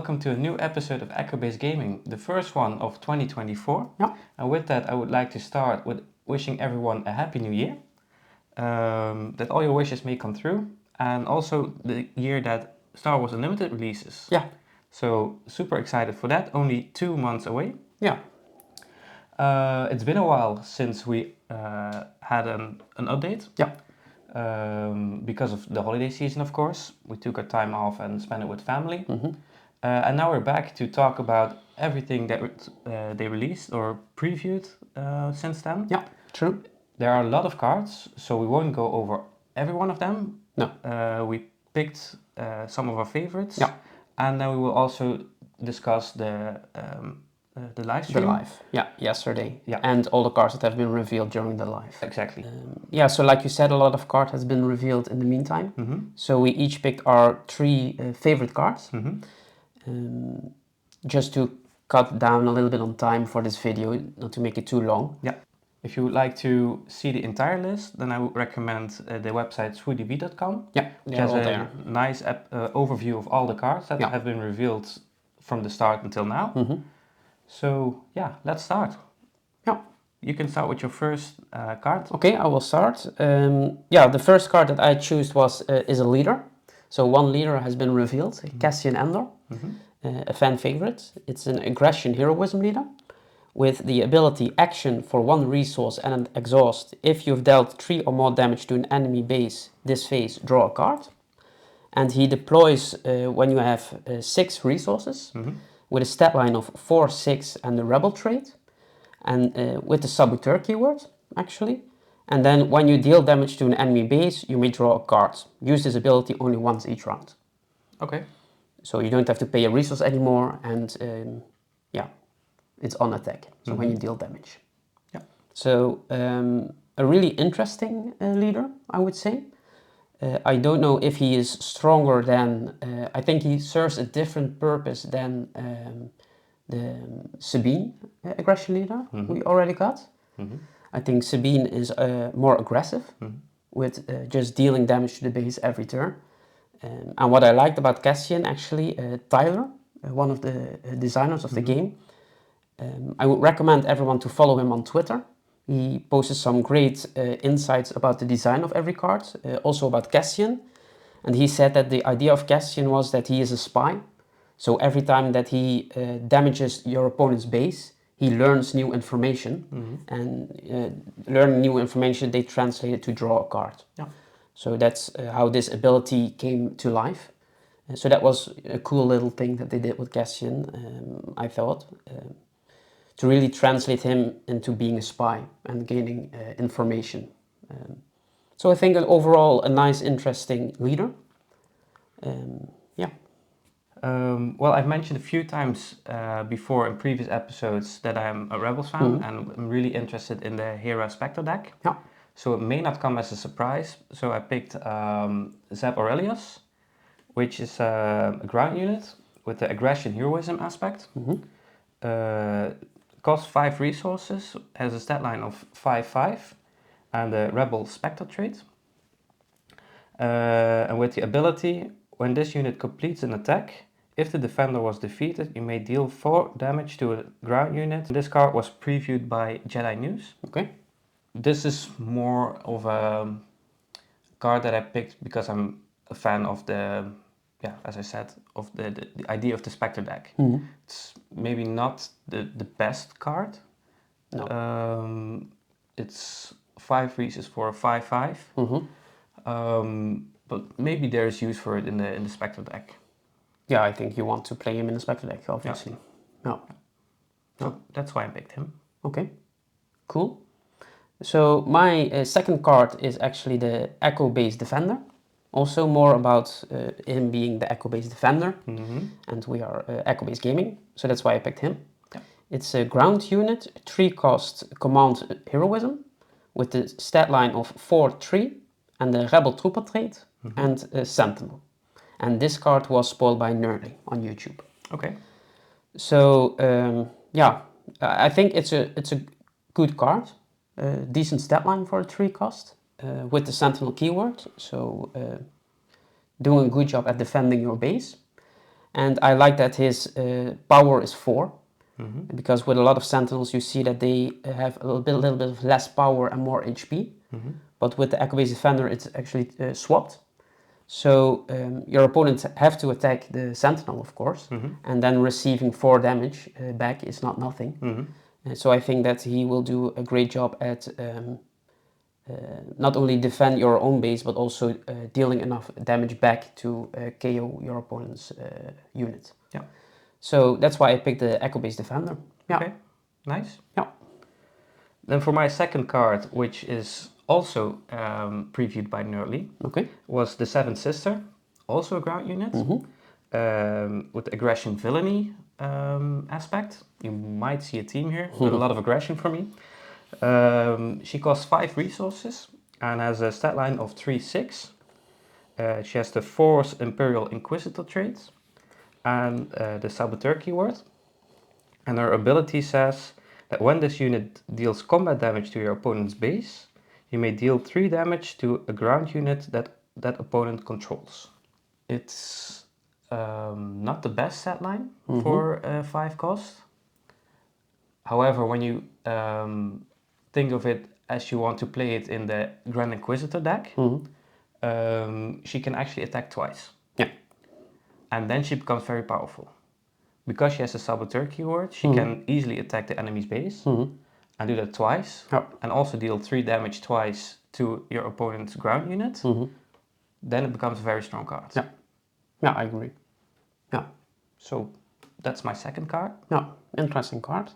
welcome to a new episode of Echo-Based Gaming, the first one of 2024. Yeah. And with that, I would like to start with wishing everyone a happy new year, that all your wishes may come through, and also the year that Star Wars Unlimited releases. Yeah. So super excited for that, only 2 months away. Yeah. It's been a while since we had an update. Yeah. Because of the holiday season, of course. We took our time off and spent it with family. Mm-hmm. And now we're back to talk about everything that they released or previewed since then. Yeah, true. There are a lot of cards, so we won't go over every one of them. No. We picked some of our favorites. Yeah. And then we will also discuss the live stream. The live, yeah, yesterday. Yeah. And all the cards that have been revealed during the live. Exactly. Yeah, so like you said, a lot of cards has been revealed in the meantime. Mm-hmm. So we each picked our 3 favorite cards. Mm-hmm. Just to cut down a little bit on time for this video, not to make it too long. Yeah. If you would like to see the entire list, then I would recommend the website swoodv.com. Yeah, which has a nice overview of all the cards that have been revealed from the start until now. Mm-hmm. So yeah, let's start. Yeah. You can start with your first card. Okay, I will start. Yeah, the first card that I chose is a leader. So one leader has been revealed, Cassian Andor, a fan favorite. It's an aggression heroism leader with the ability action for 1 resource and an exhaust. If you've dealt 3 or more damage to an enemy base this phase, draw a card. And he deploys when you have 6 resources with a stat line of 4, 6 and the rebel trait. And with the saboteur keyword, actually. And then when you deal damage to an enemy base, you may draw a card. Use this ability only once each round. Okay. So you don't have to pay a resource anymore, and yeah, it's on attack. So when you deal damage. Yeah. So a really interesting leader, I would say. I don't know if he is stronger than. I think he serves a different purpose than the Sabine aggression leader we already got. I think Sabine is more aggressive with just dealing damage to the base every turn. And what I liked about Cassian, actually, Tyler, one of the designers of the game, I would recommend everyone to follow him on Twitter. He posted some great insights about the design of every card, also about Cassian. And he said that the idea of Cassian was that he is a spy. So every time that he damages your opponent's base, he learns new information, and learning new information, they translate it to draw a card. Yeah. So that's how this ability came to life. So that was a cool little thing that they did with Cassian, I thought, to really translate him into being a spy and gaining information. So I think overall a nice, interesting leader. Yeah. Well, I've mentioned a few times before in previous episodes that I'm a Rebels fan and I'm really interested in the Hera Spectre deck. Yeah. So it may not come as a surprise. So I picked Zeb Aurelius, which is a ground unit with the aggression heroism aspect. Costs 5 resources, has a stat line of 5/5 and a Rebel Spectre trait. And with the ability, when this unit completes an attack, if the defender was defeated, you may deal 4 damage to a ground unit. This card was previewed by Jedi News. Okay. This is more of a card that I picked because I'm a fan of the, as I said, of the idea of the Spectre deck. It's maybe not the best card. No. It's 5 resources for a 5/5. But maybe there's use for it in the Spectre deck. Yeah, I think you want to play him in the Spectre deck, obviously. Yeah. So that's why I picked him. Okay, cool. So my second card is actually the Echo-based Defender. Also more about him being the Echo-based Defender. And we are Echo-based Gaming, so that's why I picked him. Yeah. It's a ground unit, 3 cost command heroism with the stat line of 4/3 and the Rebel Trooper trait and Sentinel. And this card was spoiled by Nerdy on YouTube. Okay. So yeah, I think it's a good card, decent stat line for a 3 cost with the Sentinel keyword. So doing a good job at defending your base. And I like that his power is 4. Because with a lot of Sentinels you see that they have a little bit of less power and more HP. But with the Echo Base Defender it's actually swapped. So your opponents have to attack the Sentinel, of course, and then receiving 4 damage back is not nothing. So I think that he will do a great job at not only defend your own base, but also dealing enough damage back to KO your opponent's unit. Yeah. So that's why I picked the Echo Base Defender. Yeah. Okay, nice. Yeah. Then for my second card, which is also previewed by Nerdly, Okay. was the Seventh Sister, also a ground unit, with aggression villainy aspect. You might see a team here with a lot of aggression for me. She costs 5 resources and has a stat line of 3/6. She has the Force Imperial Inquisitor trait and the Saboteur keyword. And her ability says that when this unit deals combat damage to your opponent's base, you may deal 3 damage to a ground unit that opponent controls. It's not the best set line for 5 cost. However, when you think of it as you want to play it in the Grand Inquisitor deck, she can actually attack twice. Yeah. And then she becomes very powerful. Because she has a Saboteur keyword, she can easily attack the enemy's base and do that twice. And also deal 3 damage twice to your opponent's ground unit. Then it becomes a very strong card. Yeah. Yeah, I agree. Yeah. So that's my second card. Yeah, interesting card.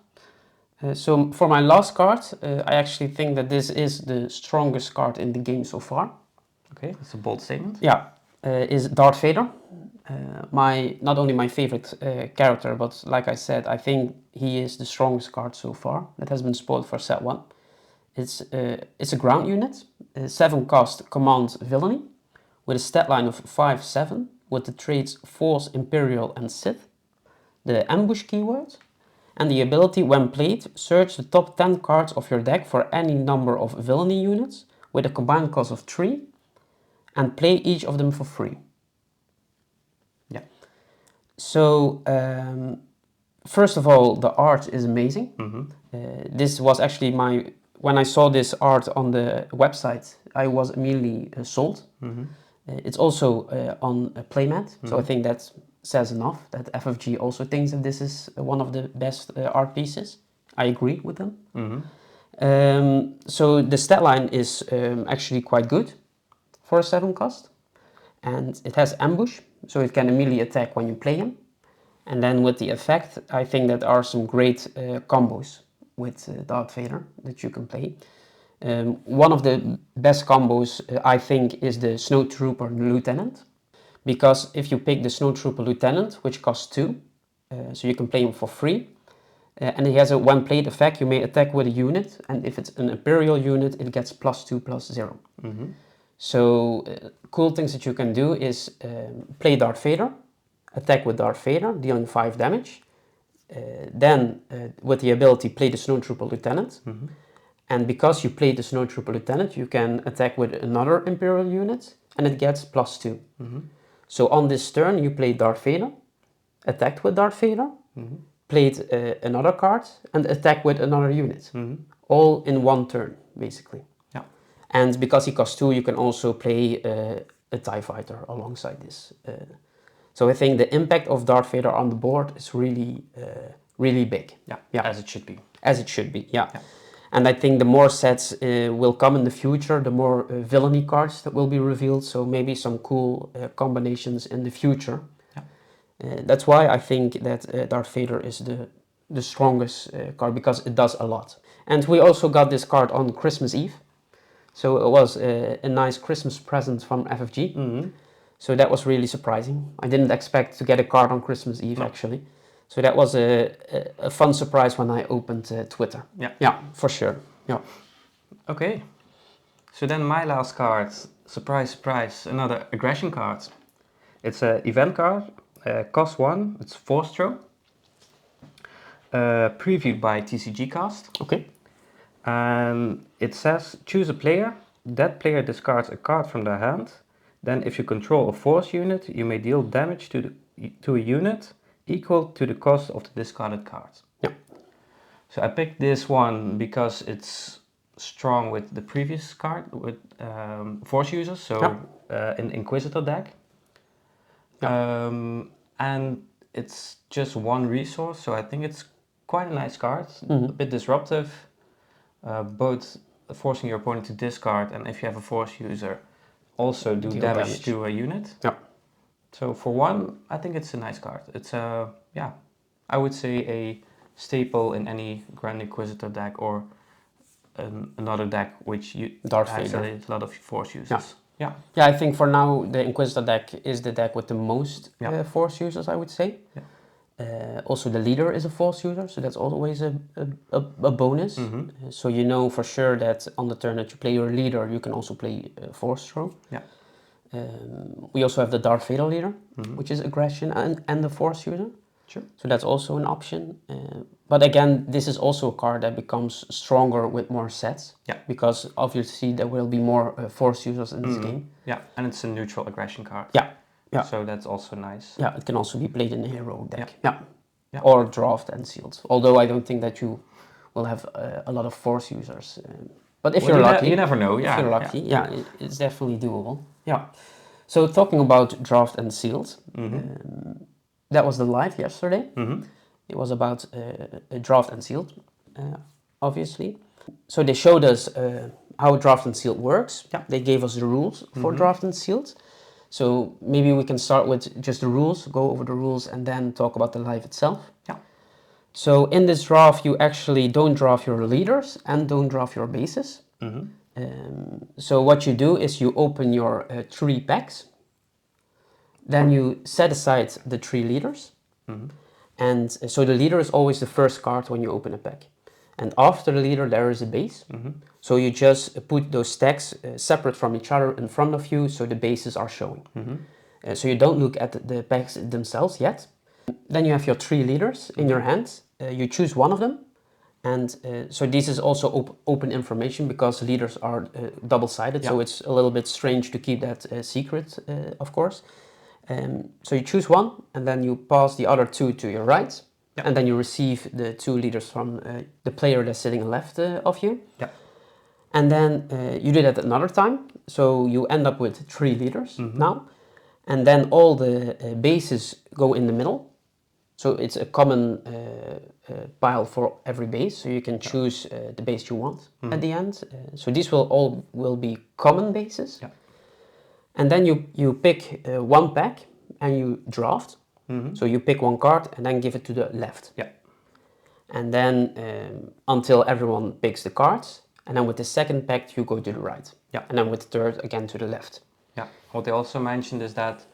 So for my last card, I actually think that this is the strongest card in the game so far. Okay, that's a bold statement. Yeah, is Darth Vader. Not only my favorite character, but like I said, I think he is the strongest card so far that has been spoiled for set 1. It's a ground unit, 7 cost command villainy, with a stat line of 5/7, with the traits Force, Imperial and Sith, the ambush keyword, and the ability when played, search the top 10 cards of your deck for any number of villainy units with a combined cost of 3 and play each of them for free. Yeah. So first of all, the art is amazing. This was actually when I saw this art on the website, I was immediately sold. It's also on a playmat, so I think that says enough that FFG also thinks that this is one of the best art pieces. I agree with them. So the stat line is actually quite good for a 7 cost, and it has ambush, so it can immediately attack when you play him. And then with the effect, I think that are some great combos with Darth Vader that you can play. One of the best combos I think is the Snowtrooper Lieutenant, because if you pick the Snowtrooper Lieutenant, which costs 2, so you can play him for free, and he has a when played effect, you may attack with a unit, and if it's an Imperial unit, it gets +2/+0. So cool things that you can do is play Darth Vader, attack with Darth Vader, dealing 5 damage, then with the ability play the Snowtrooper Lieutenant, and because you played the Snowtrooper Lieutenant, you can attack with another Imperial unit, and it gets +2. So on this turn, you played Darth Vader, attacked with Darth Vader, played another card, and attacked with another unit. All in one turn, basically. Yeah. And because he costs 2, you can also play a TIE Fighter alongside this. So I think the impact of Darth Vader on the board is really, really big. Yeah, as it should be. As it should be, yeah. And I think the more sets will come in the future, the more villainy cards that will be revealed. So maybe some cool combinations in the future. That's why I think that Darth Vader is the strongest card, because it does a lot. And we also got this card on Christmas Eve. So it was a nice Christmas present from FFG. So that was really surprising. I didn't expect to get a card on Christmas Eve, actually. So that was a fun surprise when I opened Twitter. Yeah, for sure. Yeah. Okay. So then my last card, surprise, surprise, another aggression card. It's an event card, cost 1, it's Force Throw. Previewed by TCG Cast. Okay. And it says, choose a player. That player discards a card from their hand. Then if you control a Force unit, you may deal damage to to a unit equal to the cost of the discarded card. Yeah. So I picked this one because it's strong with the previous card with Force users, so in Inquisitor deck. And it's just one resource, so I think it's quite a nice card, a bit disruptive, both forcing your opponent to discard, and if you have a Force user, also do damage to a unit. Yeah. So for one, I think it's a nice card. It's I would say a staple in any Grand Inquisitor deck or another deck which has a lot of Force users. Yeah, I think for now the Inquisitor deck is the deck with the most Force users, I would say. Yeah. Also the leader is a Force user, so that's always a bonus. So you know for sure that on the turn that you play your leader, you can also play Force throw. Yeah. We also have the Darth Vader leader, which is aggression and the Force user. Sure. So that's also an option. But again, this is also a card that becomes stronger with more sets. Yeah. Because obviously there will be more Force users in this game. Yeah, and it's a neutral aggression card. Yeah. Yeah. So that's also nice. Yeah, it can also be played in a hero deck. Yeah. Or draft and sealed. Although I don't think that you will have a lot of Force users. But if you're lucky, you never know. Yeah. If you're lucky, it's definitely doable. Yeah. So talking about draft and sealed, that was the live yesterday. It was about draft and sealed, obviously. So they showed us how draft and sealed works. Yeah. They gave us the rules for draft and sealed. So maybe we can start with just the rules, go over the rules, and then talk about the live itself. Yeah. So in this draft, you actually don't draft your leaders and don't draft your bases. So what you do is you open your 3 packs. Then you set aside the 3 leaders. And so the leader is always the first card when you open a pack. And after the leader, there is a base. So you just put those stacks separate from each other in front of you, so the bases are showing. So you don't look at the packs themselves yet. Then you have your 3 leaders in your hand. You choose one of them. And so this is also open information because leaders are double-sided. So it's a little bit strange to keep that secret, of course. So you choose one, and then you pass the other 2 to your right. And then you receive the 2 leaders from the player that's sitting left of you. And then you do that another time. So you end up with 3 leaders now. And then all the bases go in the middle. So it's a common pile for every base. So you can choose the base you want at the end. So these will be common bases. And then you pick one pack and you draft. So you pick one card and then give it to the left. And then until everyone picks the cards. And then with the second pack you go to the right. And then with the third again to the left. What they also mentioned is that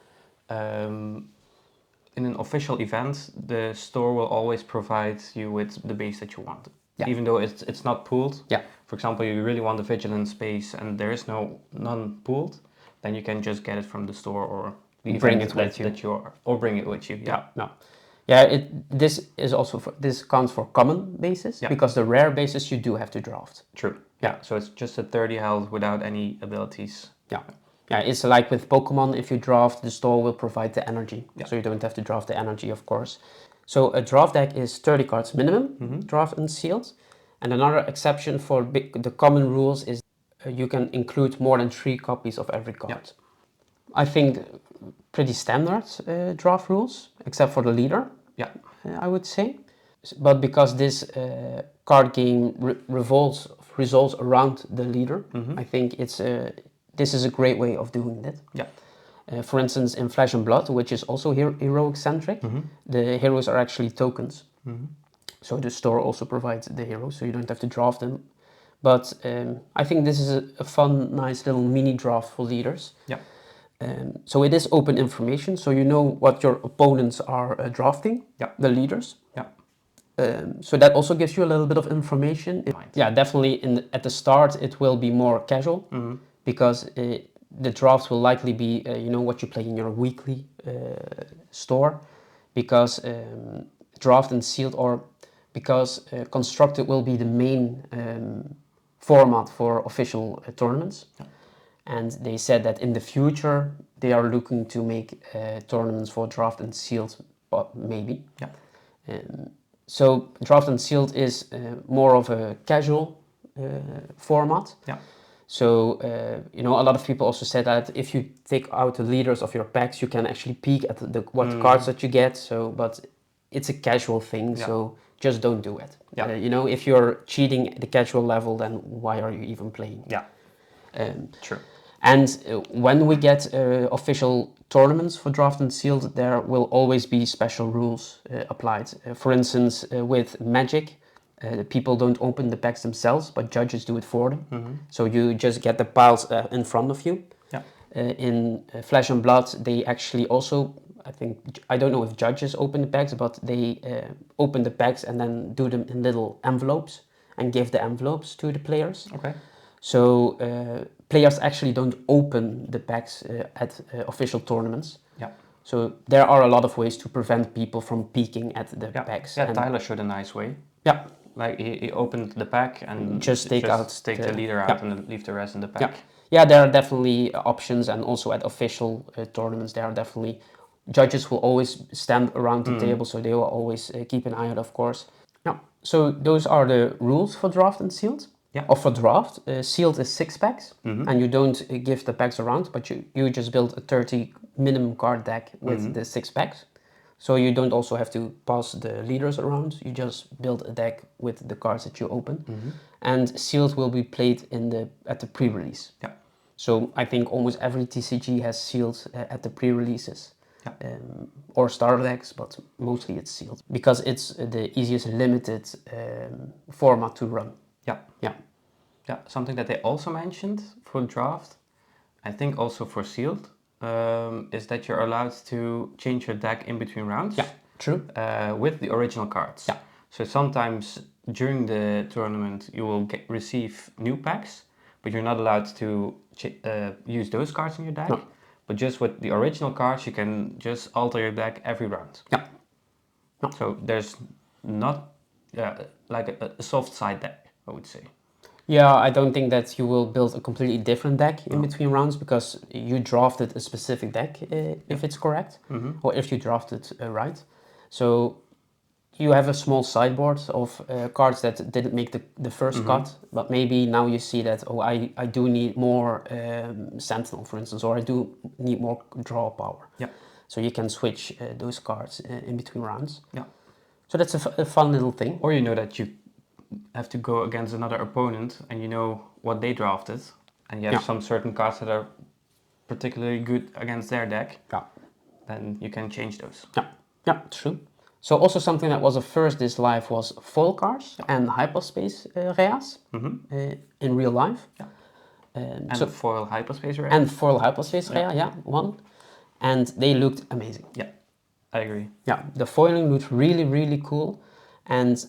in an official event, the store will always provide you with the base that you want. Even though it's not pooled. For example, you really want the Vigilance space and there is none pooled, then you can just get it from the store or bring it with you. Or bring it with you. This counts for common bases because the rare bases you do have to draft. True. So it's just a 30 health without any abilities. It's like with Pokemon, if you draft, the store will provide the energy. So you don't have to draft the energy, of course. So a draft deck is 30 cards minimum, draft and sealed. And another exception for the common rules is you can include more than 3 copies of every card. I think pretty standard draft rules, except for the leader, I would say. But because this card game revolves around the leader, I think this is a great way of doing that. For instance, in Flesh and Blood, which is also heroic-centric, the heroes are actually tokens. So the store also provides the heroes, so you don't have to draft them. But I think this is a fun, nice little mini draft for leaders. So it is open information, so you know what your opponents are drafting, the leaders. So that also gives you a little bit of information. Definitely at the start it will be more casual because the drafts will likely be what you play in your weekly store, because draft and sealed, or because constructed will be the main format for official tournaments. And they said that in the future they are looking to make tournaments for draft and sealed, but maybe. Yeah. So draft and sealed is more of a casual format. Yeah. So you know, a lot of people also said that if you take out the leaders of your packs, you can actually peek at what cards that you get. So, but it's a casual thing, so just don't do it. Yeah. You know, if you're cheating at the casual level, then why are you even playing? Yeah. True. And when we get official tournaments for draft and sealed, there will always be special rules applied. For instance, with Magic, people don't open the packs themselves, but judges do it for them. So you just get the piles in front of you. Yeah. In Flesh and Blood, they actually also, I don't know if judges open the packs, but they open the packs and then do them in little envelopes and give the envelopes to the players. Okay. So players actually don't open the packs at official tournaments. Yeah. So there are a lot of ways to prevent people from peeking at the packs. Yeah, Tyler showed a nice way. Yeah. Like he opened the pack and just take the leader out and then leave the rest in the pack. Yeah. Yeah, there are definitely options, and also at official tournaments there are definitely judges will always stand around the table, so they will always keep an eye out, of course. Yeah. So those are the rules for draft and sealed. Yeah. Or for draft, sealed is 6 packs, and you don't give the packs around, but you just build a 30 minimum card deck with the 6 packs. So you don't also have to pass the leaders around. You just build a deck with the cards that you open, and sealed will be played at the pre-release. Yeah. So I think almost every TCG has sealed at the pre-releases. Or starter decks, but mostly it's sealed because it's the easiest limited format to run. Yeah. Yeah. Yeah. Something that they also mentioned for draft, I think also for sealed, is that you're allowed to change your deck in between rounds. Yeah. True. With the original cards. Yeah. So sometimes during the tournament you will receive new packs, but you're not allowed to use those cards in your deck. No. But just with the original cards, you can just alter your deck every round. Yeah. No. So there's not like a soft side deck, I would say. Yeah, I don't think that you will build a completely different deck in between rounds because you drafted a specific deck if it's correct, or if you drafted right. So you have a small sideboard of cards that didn't make the first cut, but maybe now you see that, I do need more Sentinel, for instance, or I do need more draw power. Yeah. So you can switch those cards in between rounds. Yeah. So that's a fun little thing. Or you know that you have to go against another opponent and you know what they drafted, and you have some certain cards that are particularly good against their deck. Yeah. Then you can change those. Yeah. Yeah, true. So also something that was a first this live was foil cards and hyperspace rares in real life. Yeah. And foil hyperspace rare. And foil hyperspace rare, one. And they looked amazing. Yeah, I agree. Yeah, the foiling looked really, really cool. And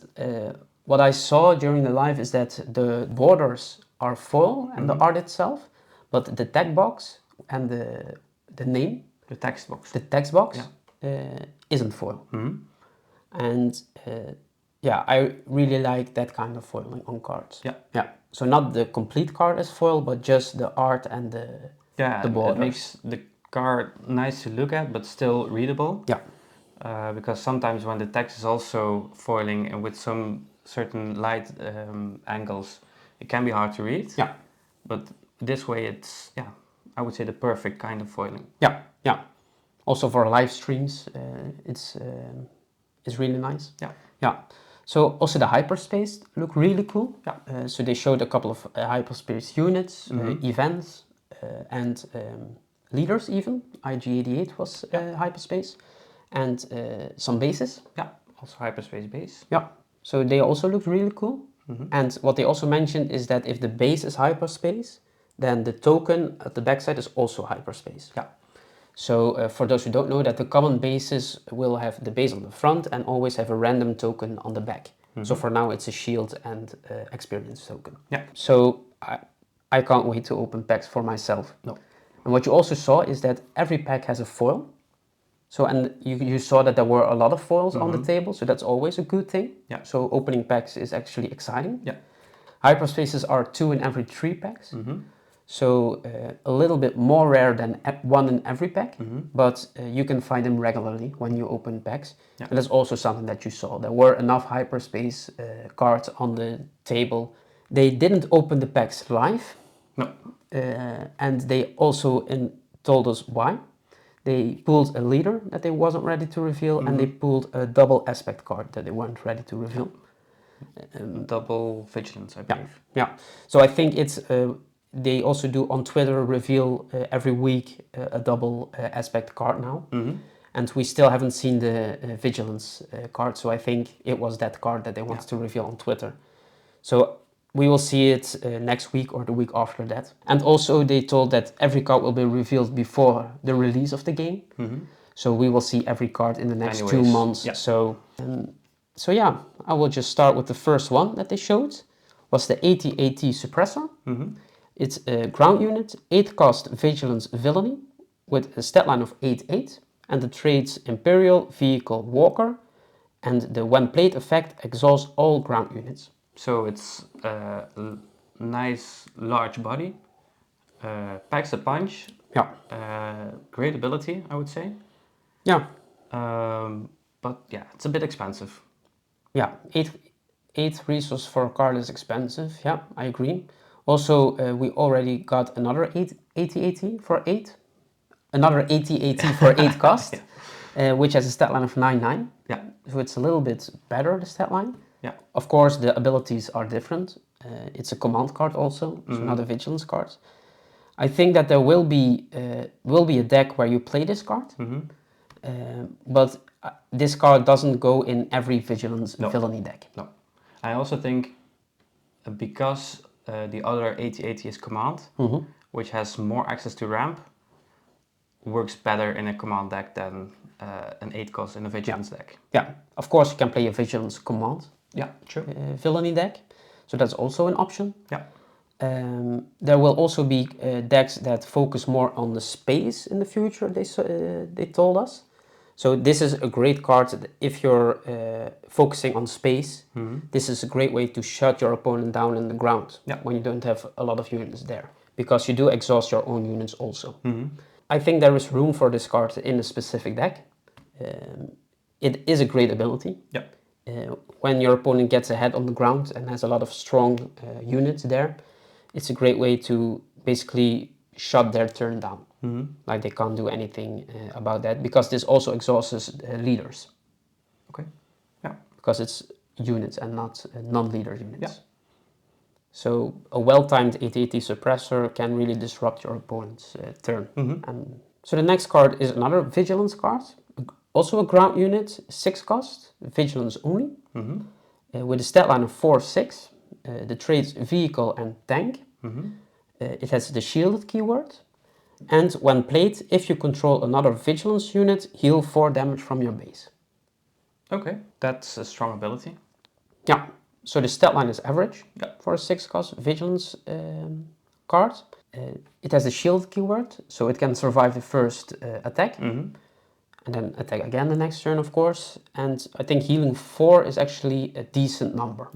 what I saw during the live is that the borders are foil and the art itself, but the deck box and the name, the text box, isn't foil. And I really like that kind of foiling on cards. Yeah. Yeah. So not the complete card as foil, but just the art and the borders. It makes the card nice to look at, but still readable. Yeah. Because sometimes when the text is also foiling and with some certain light angles, it can be hard to read. Yeah. But this way it's, I would say the perfect kind of foiling. Yeah. Yeah. Also for live streams, it's really nice. Yeah. Yeah. So also the hyperspace look really cool. Yeah. So they showed a couple of hyperspace units, events, and leaders even. IG-88 was hyperspace, and some bases. Yeah. Also hyperspace base. Yeah. So they also looked really cool. And what they also mentioned is that if the base is hyperspace, then the token at the backside is also hyperspace. Yeah. So for those who don't know, that the common bases will have the base on the front and always have a random token on the back. So for now it's a shield and experience token. Yeah. So I can't wait to open packs for myself. No. And what you also saw is that every pack has a foil. So and you saw that there were a lot of foils on the table, so that's always a good thing. Yeah. So opening packs is actually exciting. Yeah. Hyperspaces are 2 in every 3 packs. So a little bit more rare than one in every pack, but you can find them regularly when you open packs. Yeah. And that's also something that you saw. There were enough hyperspace cards on the table. They didn't open the packs live. No. And they also told us why. They pulled a leader that they wasn't ready to reveal, and they pulled a double aspect card that they weren't ready to reveal. Double vigilance, I believe. Yeah. So I think it's they also do on Twitter reveal every week a double aspect card now, and we still haven't seen the vigilance card. So I think it was that card that they wanted to reveal on Twitter. So we will see it next week or the week after that. And also they told that every card will be revealed before the release of the game. So we will see every card in the next 2 months. Yeah. So yeah, I will just start with the first one that they showed. Was the AT-AT Suppressor. It's a ground unit, 8 cost Vigilance Villainy with a stat line of 8/8 and the traits Imperial, Vehicle, Walker, and the when played effect exhausts all ground units. So it's a nice large body, packs a punch, Yeah. great ability, I would say. Yeah. But yeah, it's a bit expensive. Yeah, eight resource for a card is expensive. Yeah, I agree. Also, we already got another AT-AT for 8. Another AT-AT for 8 cost, which has a stat line of 9/9. Yeah. So it's a little bit better, the stat line. Yeah. Of course, the abilities are different. It's a command card also, so not a vigilance card. I think that there will be a deck where you play this card, but this card doesn't go in every vigilance villainy deck. No. I also think because the other AT-AT is command, which has more access to ramp, works better in a command deck than an 8 cost in a vigilance deck. Yeah, of course you can play a vigilance command. Yeah, true. Villainy deck, so that's also an option. Yeah. There will also be decks that focus more on the space in the future. They told us. So this is a great card if you're focusing on space. This is a great way to shut your opponent down in the ground when you don't have a lot of units there, because you do exhaust your own units also. I think there is room for this card in a specific deck. It is a great ability. Yeah. When your opponent gets ahead on the ground and has a lot of strong units there, it's a great way to basically shut their turn down. Like they can't do anything about that, because this also exhausts leaders. Okay. Yeah. Because it's units and not non-leader units. Yeah. So a well-timed AT-AT suppressor can really disrupt your opponent's turn. And so the next card is another vigilance card, also a ground unit, 6 cost, vigilance only, with a stat line of 4/6. The traits vehicle and tank. It has the shielded keyword. And when played, if you control another vigilance unit, heal 4 damage from your base. Okay, that's a strong ability. Yeah, so the stat line is average for a 6 cost vigilance card. It has the shield keyword, so it can survive the first attack. And then attack again the next turn, of course. And I think healing 4 is actually a decent number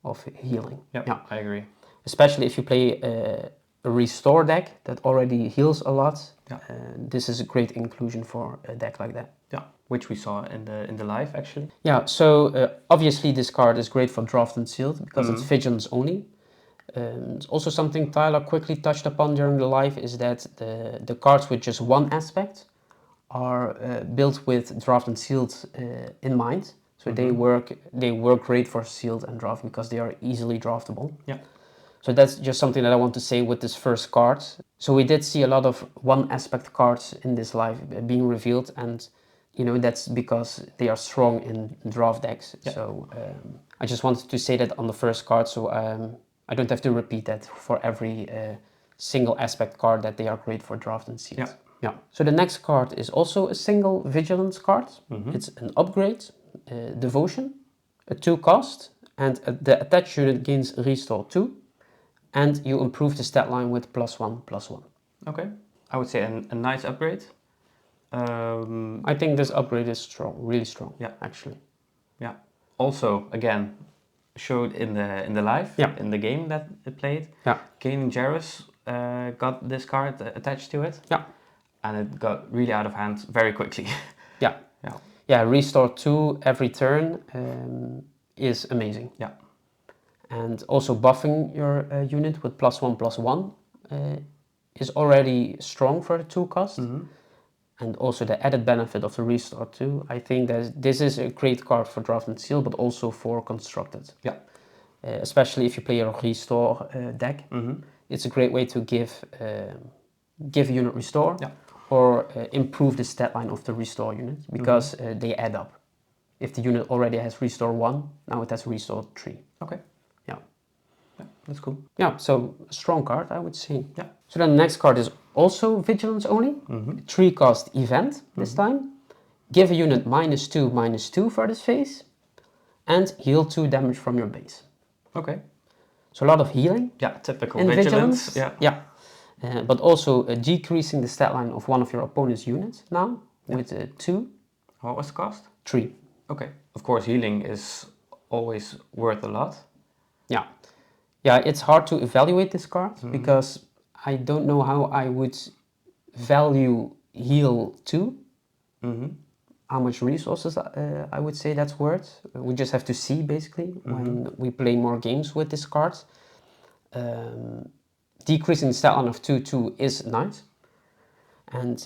of healing. Yeah, I agree. Especially if you play a restore deck that already heals a lot. This is a great inclusion for a deck like that. Yeah, which we saw in the live actually. Yeah, so obviously this card is great for draft and sealed because it's vigilance only. It's also something Tyler quickly touched upon during the live is that the cards with just one aspect are built with draft and sealed in mind. So they work great for sealed and draft because they are easily draftable. Yeah. So that's just something that I want to say with this first card. So we did see a lot of one aspect cards in this live being revealed, and that's because they are strong in draft decks. Yeah. So I just wanted to say that on the first card, so I don't have to repeat that for every single aspect card that they are great for draft and sealed. Yeah. Yeah. So the next card is also a single vigilance card. It's an upgrade, devotion, a 2 cost, and the attached unit gains restore 2, and you improve the stat line with +1/+1. Okay, I would say a nice upgrade. I think this upgrade is strong, really strong. Yeah, actually. Yeah. Also, again, showed in the live, in the game that it played. Yeah. Gaining Jarrus got this card attached to it. Yeah. And it got really out of hand very quickly. Yeah. Yeah. Yeah, restore 2 every turn is amazing. Yeah. And also buffing your unit with +1/+1 is already strong for the 2 cost. And also the added benefit of the restore 2. I think that this is a great card for draft and seal, but also for constructed. Yeah. Especially if you play a restore deck. It's a great way to give a unit restore. Yeah. Or improve the stat line of the restore unit, because they add up. If the unit already has restore 1, now it has restore 3. Okay. Yeah. Yeah, that's cool. Yeah, so a strong card, I would say. Yeah. So then the next card is also vigilance only. 3 cost event this time. Give a unit -2/-2 for this phase. And heal 2 damage from your base. Okay. So a lot of healing. Yeah, typical in vigilance. vigilance. Yeah. But also decreasing the stat line of one of your opponent's units now with 2. What was the cost? 3. Okay. Of course, healing is always worth a lot. Yeah. Yeah, it's hard to evaluate this card because I don't know how I would value heal 2. How much resources I would say that's worth. We just have to see basically when we play more games with this card. Decreasing the stat line of 2/2 is nice. And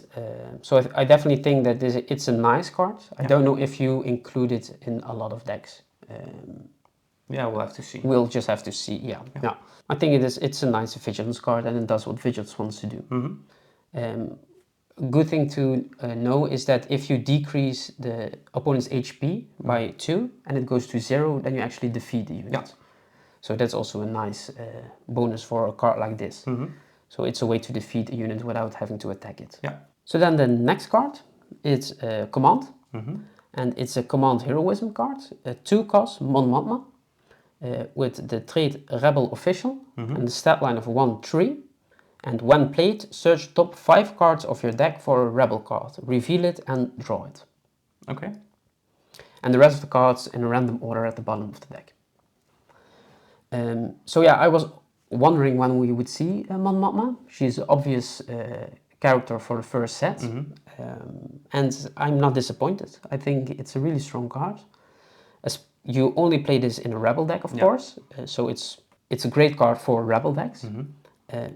so I definitely think that it's a nice card. I don't know if you include it in a lot of decks. Yeah, we'll have to see. We'll just have to see, yeah. I think it's a nice vigilance card and it does what vigilance wants to do. A good thing to know is that if you decrease the opponent's HP by 2 and it goes to 0, then you actually defeat the unit. Yeah. So that's also a nice bonus for a card like this. So it's a way to defeat a unit without having to attack it. Yeah. So then the next card is a command. And it's a command heroism card. 2 cost, Mon Mothma, with the trait Rebel Official and the stat line of 1/3. And when played, search top 5 cards of your deck for a Rebel card, reveal it and draw it. Okay. And the rest of the cards in a random order at the bottom of the deck. So yeah, I was wondering when we would see Mon Mothma. She's an obvious character for the first set. And I'm not disappointed. I think it's a really strong card. As you only play this in a Rebel deck, of course. So it's a great card for Rebel decks.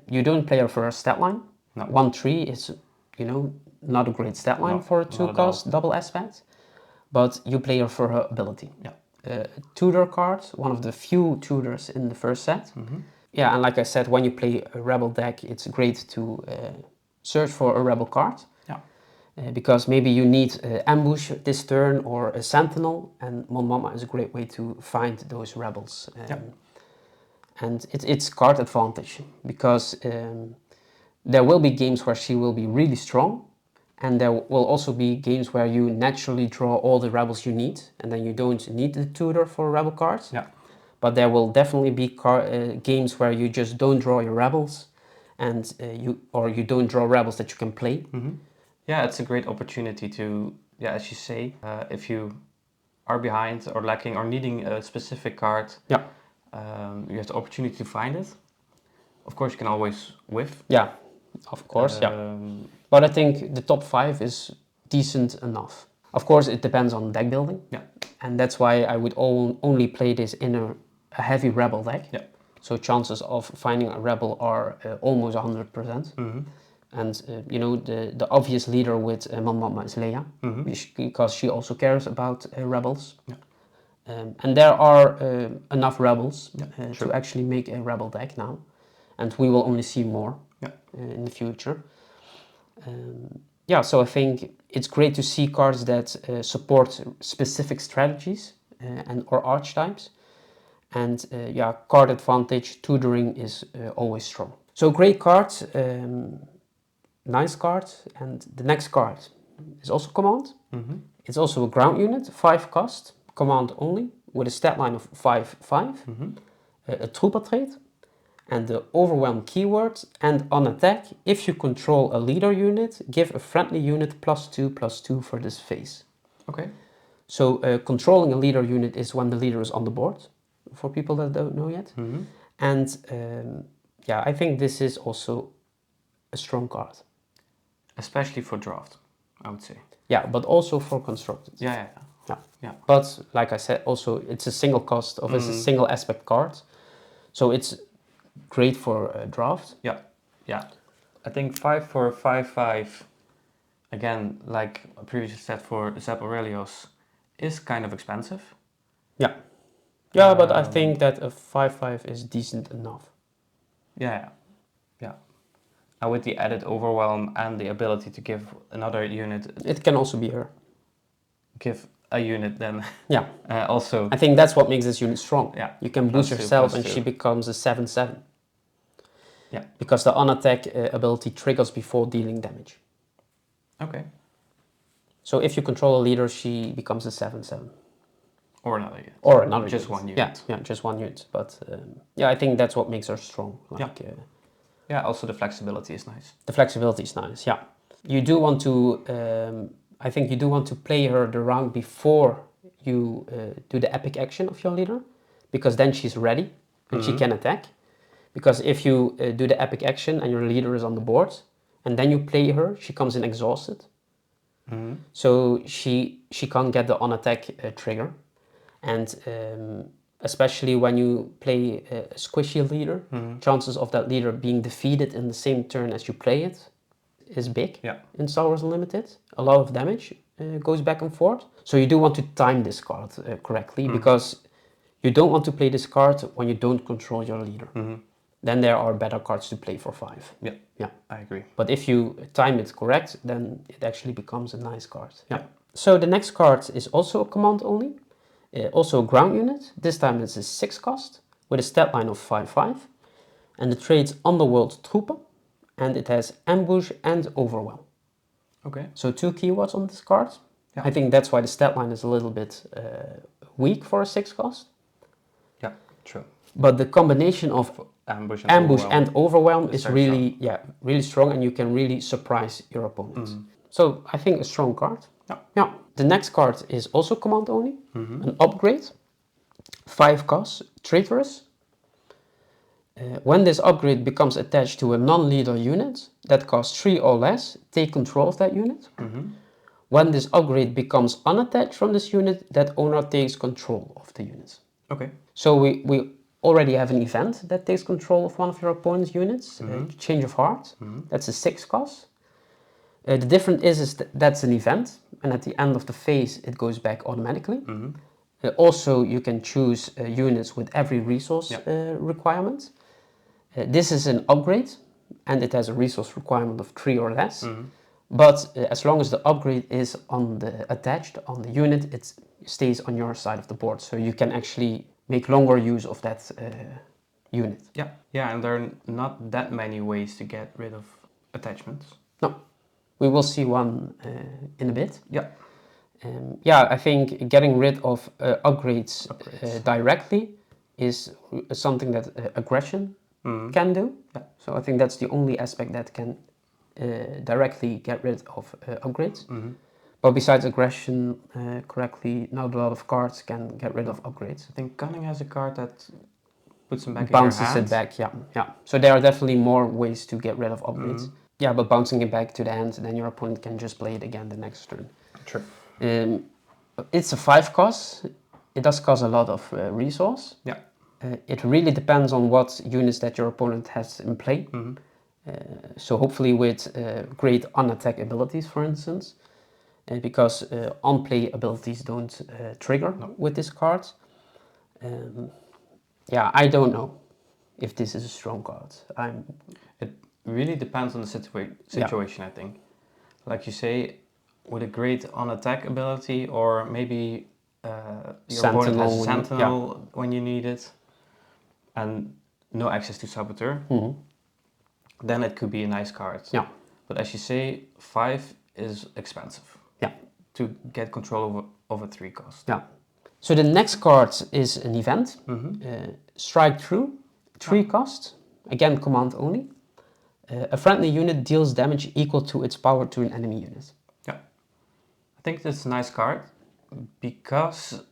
You don't play her for a stat line. No. 1/3 is, not a great stat line for a 2 cost double aspect. But you play her for her ability. Yeah. Tutor card, one of the few tutors in the first set. Yeah, and like I said, when you play a Rebel deck, it's great to search for a Rebel card. Yeah. Because maybe you need ambush this turn or a sentinel, and Mon Mothma is a great way to find those rebels. And it's card advantage, because there will be games where she will be really strong, and there will also be games where you naturally draw all the rebels you need, and then you don't need the tutor for rebel cards. Yeah. But there will definitely be games where you just don't draw your rebels, and you don't draw rebels that you can play. Yeah, it's a great opportunity to, as you say, if you are behind or lacking or needing a specific card, you have the opportunity to find it. Of course, you can always whiff. Yeah, of course, But I think the top 5 is decent enough. Of course, it depends on deck building. Yeah. And that's why I would only play this in a heavy rebel deck. Yeah. So chances of finding a rebel are almost 100%. And the obvious leader with Mon Mothma is Leia, because she also cares about rebels. Yeah. And there are enough rebels to actually make a rebel deck now. And we will only see more in the future. So I think it's great to see cards that support specific strategies or archetypes. And card advantage, tutoring is always strong. So great card, nice card. And the next card is also command. It's also a ground unit, 5 cost, command only, with a stat line of 5/5, a trooper trait, and the overwhelm keyword. And on attack, if you control a leader unit, give a friendly unit +2/+2 for this phase. Okay. So controlling a leader unit is when the leader is on the board, for people that don't know yet. And yeah, I think this is also a strong card. Especially for draft, I would say. Yeah, but also for constructed. Yeah. Yeah. But like I said, also it's a single cost of it's a single aspect card, so it's great for a draft. Yeah. I think 5 for a 5/5. Again, like I previously said for Zeb Aurelius, is kind of expensive. Yeah, but I think that a 5/5 is decent enough. Yeah. And with the added overwhelm and the ability to give another unit, It can also be her. give a unit, then Yeah. also. I think that's what makes this unit strong. Yeah. You can boost +2, yourself and +2. she becomes a 7/7. Yeah. Because the on-attack ability triggers before dealing damage. Okay. So if you control a leader, she becomes a 7/7. Or another unit. Or another just unit. one unit. Yeah, just one unit. But yeah, I think that's what makes her strong. Like, yeah, also the flexibility is nice. The flexibility is nice, yeah. You do want to, I think you do want to play her the round before you do the epic action of your leader, because then she's ready and she can attack. Because if you do the epic action and your leader is on the board, and then you play her, she comes in exhausted. So she can't get the on-attack trigger. And especially when you play a squishy leader, chances of that leader being defeated in the same turn as you play it is big in Star Wars Unlimited. A lot of damage goes back and forth. So you do want to time this card correctly, because you don't want to play this card when you don't control your leader. Then there are better cards to play for 5. Yeah, I agree. But if you time it correct, then it actually becomes a nice card. Yeah. So the next card is also a command only. Also a ground unit. This time it's a 6 cost with a stat line of 5/5. And the traits Underworld Trooper. And it has Ambush and Overwhelm. Okay. So 2 keywords on this card. I think that's why the stat line is a little bit weak for a 6 cost. Yeah, true. But the combination of Ambush and overwhelm is really strong. Really strong, and you can really surprise your opponents. So I think a strong card. Yeah. The next card is also command only, an upgrade, 5 cost, Traitorous. When this upgrade becomes attached to a non-leader unit that costs 3 or less, take control of that unit. When this upgrade becomes unattached from this unit, that owner takes control of the unit. Okay. So we already have an event that takes control of one of your opponent's units, Change of Heart. That's a 6 cost. The difference is that's an event, and at the end of the phase it goes back automatically. Also, you can choose units with every resource requirement. This is an upgrade, and it has a resource requirement of 3 or less. But as long as the upgrade is attached on the unit, it stays on your side of the board. So you can actually make longer use of that unit. Yeah, and there are not that many ways to get rid of attachments. No, we will see one in a bit. Yeah, I think getting rid of upgrades. Directly is something that aggression can do. So I think that's the only aspect that can directly get rid of upgrades. But besides aggression correctly, not a lot of cards can get rid of upgrades. I think Cunning has a card that puts them back bounces in your hand. it back, yeah. So there are definitely more ways to get rid of upgrades. Yeah, but bouncing it back to the hand, then your opponent can just play it again the next turn. True. It's a 5 cost. It does cost a lot of resource. It really depends on what units that your opponent has in play. So hopefully with great on-attack abilities, for instance, because on-play abilities don't trigger with this card. Yeah, I don't know if this is a strong card. It really depends on the situation, I think. Like you say, with a great on-attack ability, or maybe your opponent has a Sentinel when you need it, and no access to Saboteur, then it could be a nice card. But as you say, 5 is expensive. To get control over 3 cost. So the next card is an event. Strike Through, 3 cost. Again, command only. A friendly unit deals damage equal to its power to an enemy unit. I think that's a nice card, because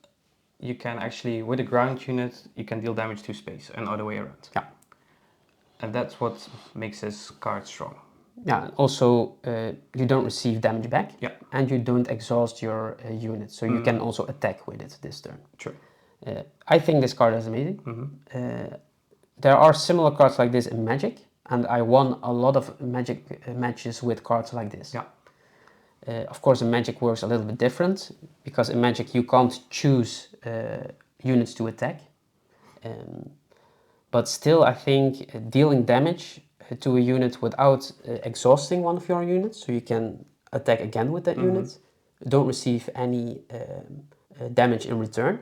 you can actually, with a ground unit, you can deal damage to space and other way around. And that's what makes this card strong. Yeah, also you don't receive damage back, Yeah. and you don't exhaust your unit, so you can also attack with it this turn. True. I think this card is amazing. There are similar cards like this in Magic, and I won a lot of Magic matches with cards like this. Yeah. Of course, in Magic works a little bit different, because in Magic you can't choose units to attack. But still, I think dealing damage to a unit without exhausting one of your units, so you can attack again with that unit, don't receive any damage in return.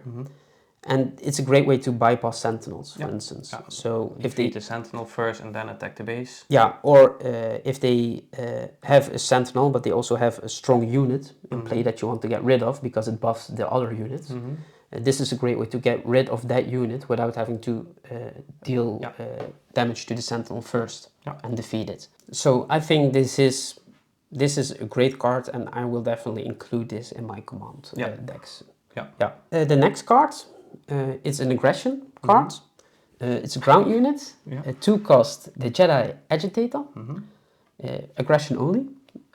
And it's a great way to bypass sentinels, for instance. Yeah. So if defeat the sentinel first and then attack the base. yeah, or if they have a sentinel, but they also have a strong unit in play that you want to get rid of because it buffs the other units. This is a great way to get rid of that unit without having to deal damage to the sentinel first and defeat it. So I think this is a great card, and I will definitely include this in my command decks. The next card, it's an aggression card. It's a ground unit, 2-cost, the Jedi Agitator, aggression only,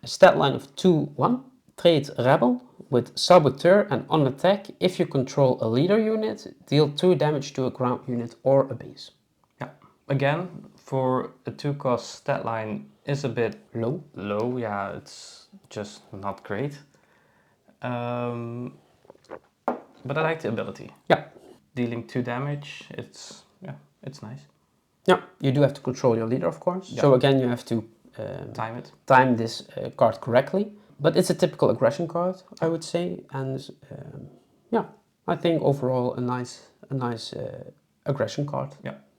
a stat line of 2/1, trait Rebel with Saboteur, and on attack, if you control a leader unit, deal 2 damage to a ground unit or a base. Yeah, again, for a 2-cost stat line is a bit low, yeah, it's just not great. But I like the ability. Yeah. Dealing 2 damage, it's nice. Yeah, you do have to control your leader, of course. So again, you have to time this card correctly. But it's a typical aggression card, I would say, and I think overall a nice aggression card.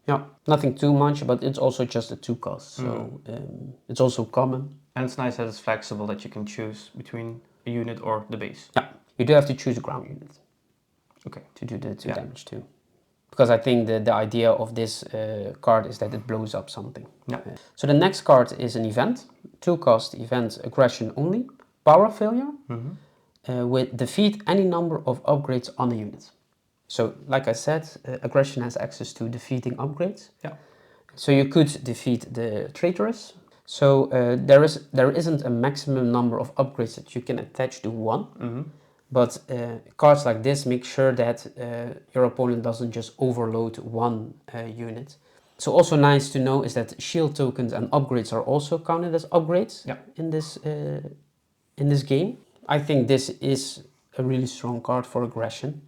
Yeah, nothing too much, but it's also just a 2-cost, so it's also common. And it's nice that it's flexible, that you can choose between a unit or the base. Yeah, you do have to choose a ground unit. Okay. To do the 2 damage too. Because I think the idea of this card is that it blows up something. Yeah. So the next card is an event, 2-cost event, aggression only, power failure, with defeat any number of upgrades on a unit. So like I said, aggression has access to defeating upgrades. Yeah. So you could defeat the traitoress. So there isn't a maximum number of upgrades that you can attach to one. But cards like this make sure that your opponent doesn't just overload one unit. So also nice to know is that shield tokens and upgrades are also counted as upgrades in this game. I think this is a really strong card for aggression.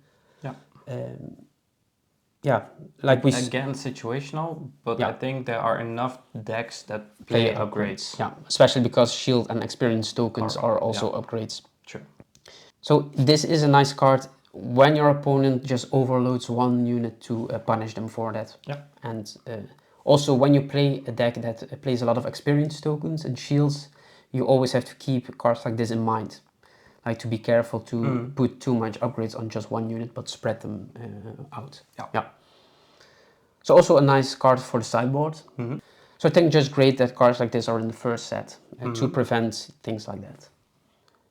Like we again, situational, but I think there are enough decks that play upgrades. Yeah, especially because shield and experience tokens are also upgrades. True. So this is a nice card when your opponent just overloads one unit to punish them for that. Yeah. And also when you play a deck that plays a lot of experience tokens and shields, you always have to keep cards like this in mind. Like to be careful to put too much upgrades on just one unit, but spread them out. Yeah. So also a nice card for the sideboard. So I think just great that cards like this are in the first set to prevent things like that.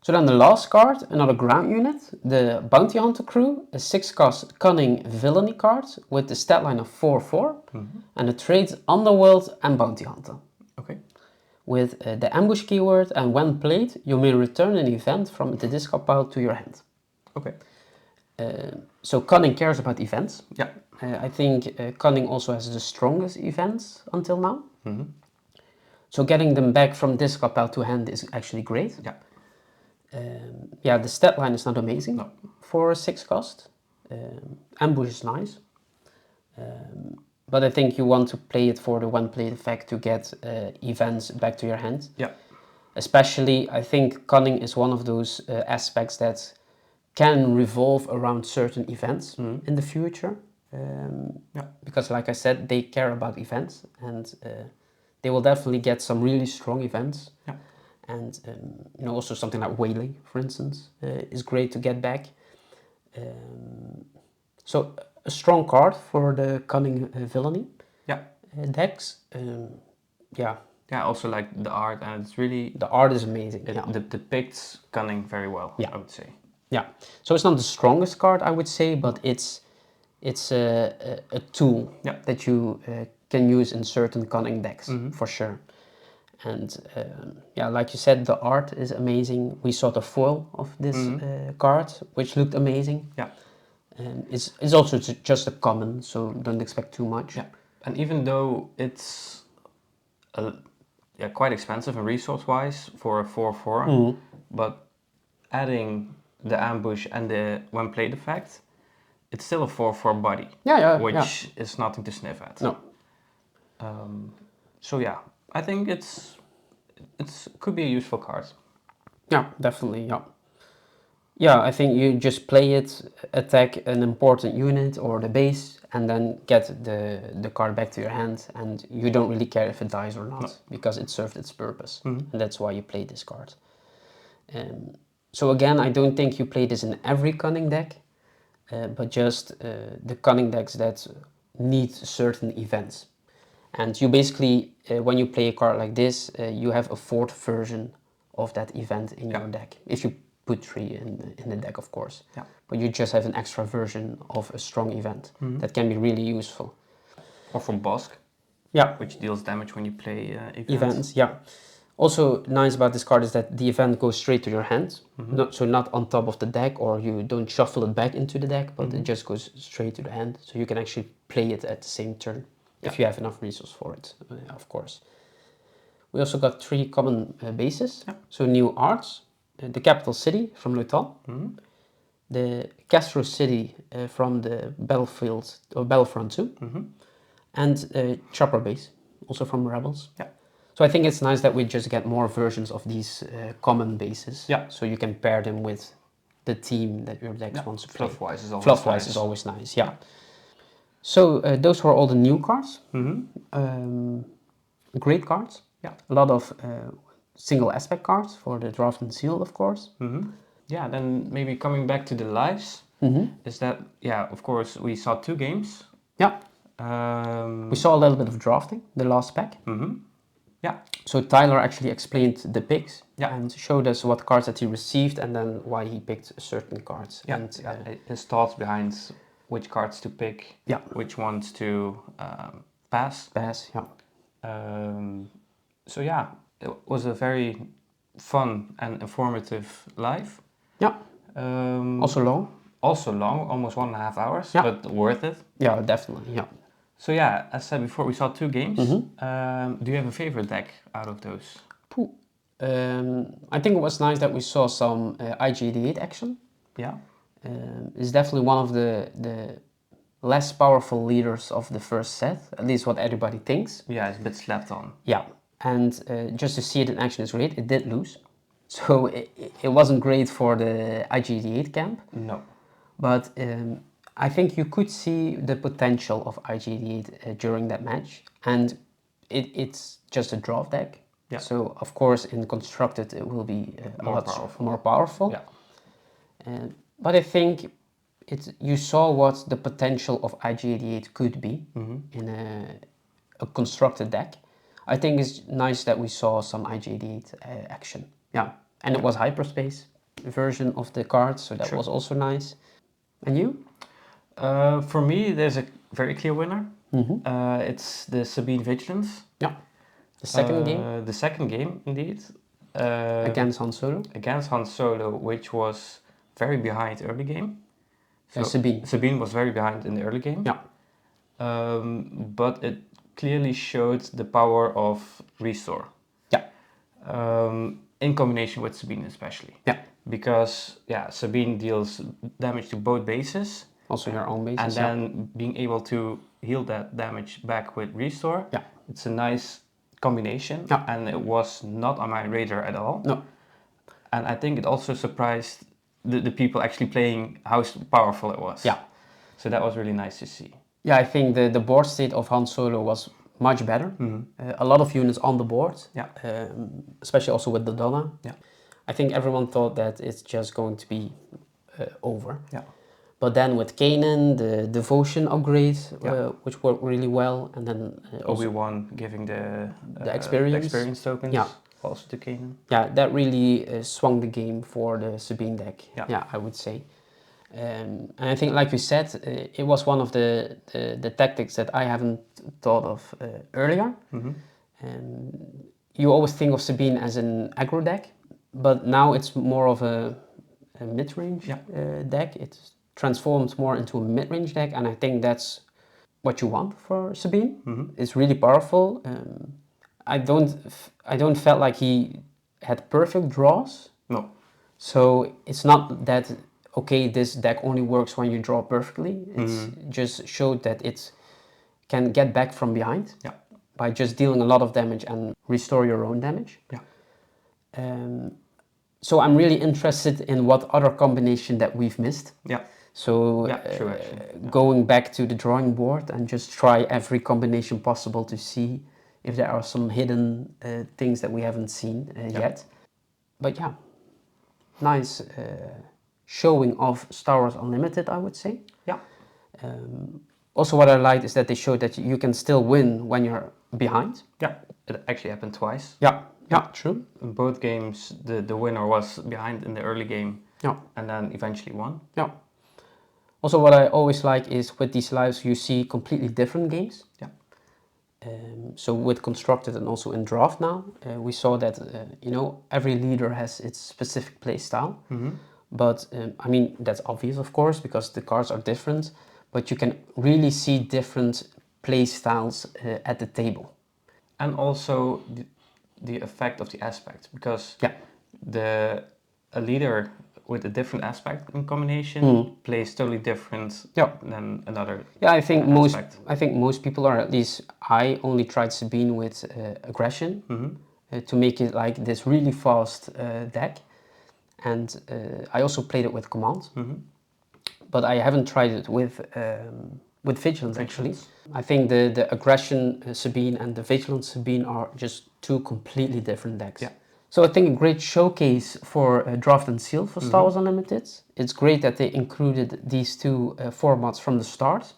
So then the last card, another ground unit, the Bounty Hunter Crew, a 6-cost Cunning Villainy card with the stat line of 4/4 and the traits Underworld and Bounty Hunter. Okay. With the ambush keyword, and when played, you may return an event from the discard pile to your hand. Okay. So Cunning cares about events. Yeah. I think Cunning also has the strongest events until now. So getting them back from discard pile to hand is actually great. Yeah. The stat line is not amazing for a 6-cost. Ambush is nice. But I think you want to play it for the when played effect to get events back to your hand. Yeah. Especially, I think Cunning is one of those aspects that can revolve around certain events in the future. Because like I said, they care about events, and they will definitely get some really strong events. Yeah. And also something like Waylay, for instance, is great to get back. So a strong card for the Cunning Villainy decks. Yeah, also like the art, and it's really... The art is amazing. It depicts Cunning very well, I would say. Yeah, so it's not the strongest card, I would say, but it's a tool that you can use in certain cunning decks, for sure. And yeah, like you said, the art is amazing. We saw the foil of this card, which looked amazing. Yeah. It's also just a common, so don't expect too much. Yeah. And even though it's quite expensive and resource-wise for a 4/4, but adding the ambush and the when played effect, it's still a 4/4 body. Which is nothing to sniff at. No. So yeah, I think it's could be a useful card. Yeah, definitely. Yeah. Yeah, I think you just play it, attack an important unit or the base, and then get the card back to your hand, and you don't really care if it dies or not, because it served its purpose, and that's why you play this card. So again, I don't think you play this in every cunning deck, but just the cunning decks that need certain events. And you basically, when you play a card like this, you have a fourth version of that event in your deck. If you put 3 in the deck, of course. Yeah. But you just have an extra version of a strong event that can be really useful. Or from Bosk. Yeah. Which deals damage when you play events. Yeah. Also nice about this card is that the event goes straight to your hand. Not on top of the deck, or you don't shuffle it back into the deck, but it just goes straight to the hand. So you can actually play it at the same turn. If you have enough resource for it, of course. We also got 3 common bases. So new arts, the capital city from Luton, the Castro city from the battlefield or Battlefront 2, and chopper base, also from Rebels. Yeah. So I think it's nice that we just get more versions of these common bases. Yeah. So you can pair them with the team that your deck wants to play. Fluff-wise is always Fluff-wise is always nice. Yeah. So those were all the new cards. Great cards. Yeah. A lot of single aspect cards for the draft and seal, of course. Yeah, then maybe coming back to the lives, is that, of course, we saw 2 games. Yeah. We saw a little bit of drafting, the last pack. Yeah. So Tyler actually explained the picks Yeah. and showed us what cards that he received and then why he picked certain cards. Yeah. And, his thoughts behind which cards to pick, which ones to pass. yeah. So yeah, it was a very fun and informative live. Yeah. Also long. Also long, almost 1.5 hours, Yeah. but worth it. Yeah, definitely. Yeah. So yeah, as said before, we saw 2 games. Do you have a favorite deck out of those? I think it was nice that we saw some IG88 action. Yeah. It's definitely one of the less powerful leaders of the first set, at least what everybody thinks. Yeah, it's a bit slapped on. Yeah, and just to see it in action is great. It did lose, so it wasn't great for the IG88 camp. No. But I think you could see the potential of IG88 during that match, and it's just a draft deck. Yeah. So of course in constructed it will be more powerful. Yeah. But I think you saw what the potential of IG88 could be in a constructed deck. I think it's nice that we saw some IG88 action. Yeah, and it was hyperspace version of the card, so that was also nice. And you? For me, there's a very clear winner. It's the Sabine Vigilance. Yeah. The second game? The second game, indeed. Against Han Solo? Against Han Solo, which was very behind early game. So Sabine. Sabine was very behind in the early game. Yeah. But it clearly showed the power of Restore. Yeah. In combination with Sabine especially. Yeah. Because Sabine deals damage to both bases. Also your own bases. And then being able to heal that damage back with Restore. Yeah. It's a nice combination. Yeah. And it was not on my radar at all. No. And I think it also surprised the people actually playing how powerful it was. Yeah. So that was really nice to see. Yeah, I think the board state of Han Solo was much better. A lot of units on the board. Yeah. Especially also with the Donna. Yeah. I think everyone thought that it's just going to be over. Yeah. But then with Kanan, the devotion upgrade, which worked really well, and then Obi-Wan giving the experience tokens also to Kanan. Yeah, that really swung the game for the Sabine deck. Yeah, I would say. And I think, like you said, it was one of the tactics that I haven't thought of earlier. You always think of Sabine as an aggro deck, but now it's more of a mid-range deck. It transforms more into a mid-range deck, and I think that's what you want for Sabine. It's really powerful. I don't felt like he had perfect draws. No. So it's not that, okay, this deck only works when you draw perfectly. It's just showed that it can get back from behind by just dealing a lot of damage and restore your own damage. So I'm really interested in what other combination that we've missed. So true, going back to the drawing board and just try every combination possible to see if there are some hidden things that we haven't seen yet. But yeah, nice showing of Star Wars Unlimited, I would say. Also what I liked is that they showed that you can still win when you're behind. It actually happened twice. True. In both games, the winner was behind in the early game and then eventually won. Also what I always like is with these lives you see completely different games. So with Constructed and also in Draft now, we saw that every leader has its specific play style. But I mean, that's obvious, of course, because the cards are different, but you can really see different play styles at the table. And also the effect of the aspect, because a leader with a different aspect in combination plays totally different than another. I think most people, or at least I, only tried Sabine with aggression to make it like this really fast deck, and I also played it with command, but I haven't tried it with vigilance actually. I think the aggression Sabine and the vigilance Sabine are just two completely different decks. So I think a great showcase for Draft and Seal for Star Wars Unlimited. It's great that they included these two formats from the start.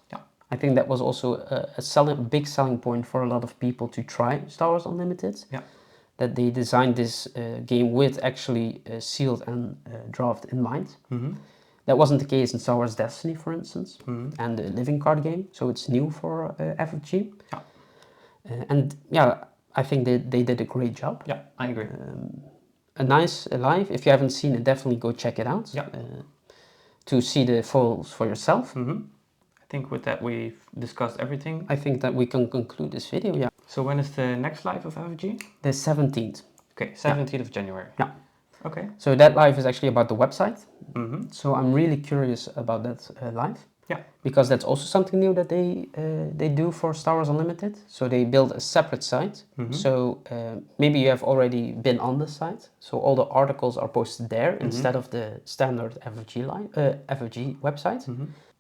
I think that was also a big selling point for a lot of people to try Star Wars Unlimited. That they designed this game with actually Sealed and Draft in mind. That wasn't the case in Star Wars Destiny, for instance, and the Living Card game. So it's new for FFG. And I think they did a great job. I agree. A nice live. If you haven't seen it, definitely go check it out to see the foils for yourself. I think with that we've discussed everything. I think that we can conclude this video. So when is the next live of FFG? The 17th. Okay, 17th of January. Okay. So that live is actually about the website. So I'm really curious about that live. Because that's also something new that they do for Star Wars Unlimited. So they build a separate site. So maybe you have already been on the site. So all the articles are posted there instead of the standard FFG website.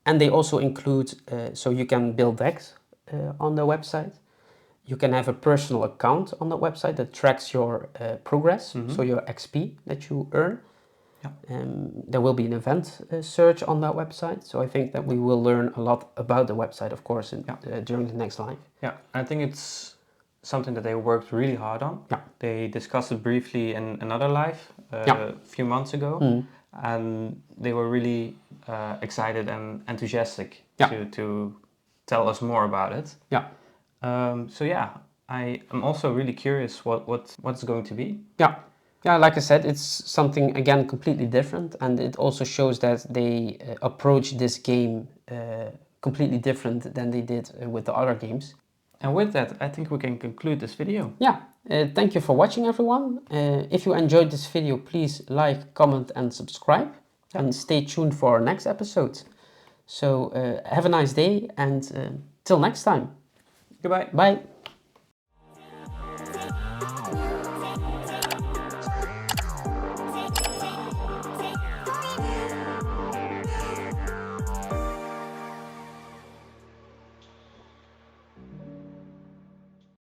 And they also include, so you can build decks on the website. You can have a personal account on the website that tracks your progress, so your XP that you earn. There will be an event search on that website, so I think that we will learn a lot about the website, of course, during the next live. I think it's something that they worked really hard on. They discussed it briefly in another live a few months ago, and they were really excited and enthusiastic to tell us more about it. I am also really curious what's going to be. Like I said, it's something, again, completely different, and it also shows that they approach this game completely different than they did with the other games. And with that, I think we can conclude this video. Thank you for watching, everyone. If you enjoyed this video, please like, comment and subscribe, and stay tuned for our next episode. So have a nice day, and till next time. Goodbye. Bye.